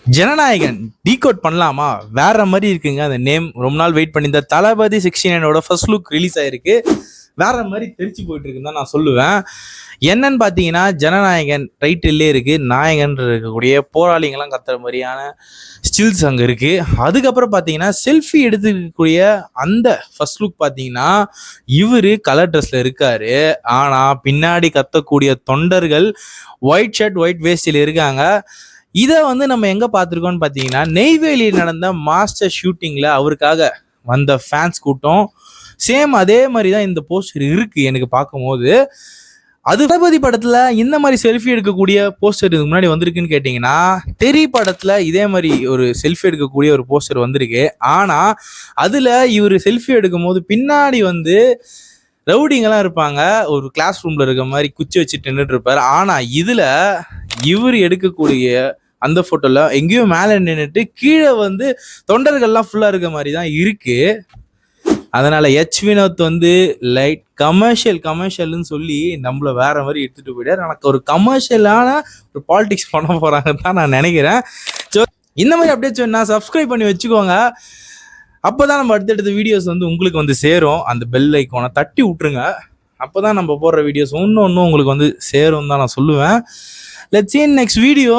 Jananayagan decode பண்ணலாமா? வேற மாதிரி இருக்குங்க அந்த நேம். ரொம்ப நாள் வெயிட் பண்ணியிருந்த தளபதி 69ஓட ஃபர்ஸ்ட் லுக் ரிலீஸ் ஆயிருக்கு. வேற மாதிரி தெரிச்சு போயிட்டு இருக்குன்னு தான் நான் சொல்லுவேன். என்னன்னு பார்த்தீங்கன்னா, ஜனநாயகன் டைட்டிலே இருக்கு. நாயகன் இருக்கக்கூடிய போராளிங்கெல்லாம் கத்துற மாதிரியான ஸ்டில்ஸ் அங்கே இருக்கு. அதுக்கப்புறம் பார்த்தீங்கன்னா, செல்ஃபி எடுத்துக்கக்கூடிய அந்த ஃபர்ஸ்ட் லுக் பார்த்தீங்கன்னா, இவர் கலர் ட்ரெஸ்ல இருக்காரு. ஆனால் பின்னாடி கத்தக்கூடிய தொண்டர்கள் ஒயிட் ஷர்ட் ஒயிட் வேஸ்டில் இருக்காங்க. இதை வந்து நம்ம எங்கே பார்த்துருக்கோம்னு பார்த்தீங்கன்னா, நெய்வேலியில் நடந்த மாஸ்டர் ஷூட்டிங்கில் அவருக்காக வந்த ஃபேன்ஸ் கூட்டம் சேம் அதே மாதிரி தான் இந்த போஸ்டர் இருக்குது எனக்கு பார்க்கும்போது. அது தளபதி படத்தில் இந்த மாதிரி செல்ஃபி எடுக்கக்கூடிய போஸ்டர் இதுக்கு முன்னாடி வந்திருக்குன்னு கேட்டிங்கன்னா, தெரி படத்தில் இதே மாதிரி ஒரு செல்ஃபி எடுக்கக்கூடிய ஒரு போஸ்டர் வந்திருக்கு. ஆனால் அதில் இவர் செல்ஃபி எடுக்கும் போது பின்னாடி வந்து ரவுடிங்கெல்லாம் இருப்பாங்க. ஒரு கிளாஸ் ரூமில் இருக்க மாதிரி குச்சி வச்சுட்டு நின்றுட்டு இருப்பார். ஆனால் இதில் இவர் எடுக்கக்கூடிய அந்த ஃபோட்டோவில் எங்கேயோ மேலே நின்றுட்டு கீழே வந்து தொண்டர்கள்லாம் ஃபுல்லாக இருக்க மாதிரி தான் இருக்குது. அதனால் வினோத் வந்து லைட் கமர்ஷியல்னு சொல்லி நம்மளை வேற மாதிரி எடுத்துகிட்டு போயிட்டார். எனக்கு ஒரு கமர்ஷியலான ஒரு பாலிடிக்ஸ் பண்ண போகிறாங்கன்னு தான் நான் நினைக்கிறேன். ஸோ இந்த மாதிரி அப்டேட்ஸ் வேணா சப்ஸ்கிரைப் பண்ணி வச்சுக்கோங்க. அப்போ தான் நம்ம அடுத்தடுத்த வீடியோஸ் வந்து உங்களுக்கு வந்து சேரும். அந்த பெல் ஐக்கானை தட்டி விட்டுருங்க. அப்போ தான் நம்ம போடுற வீடியோஸ் ஒன்று உங்களுக்கு வந்து சேரும் தான் நான் சொல்லுவேன். Let's see in next video.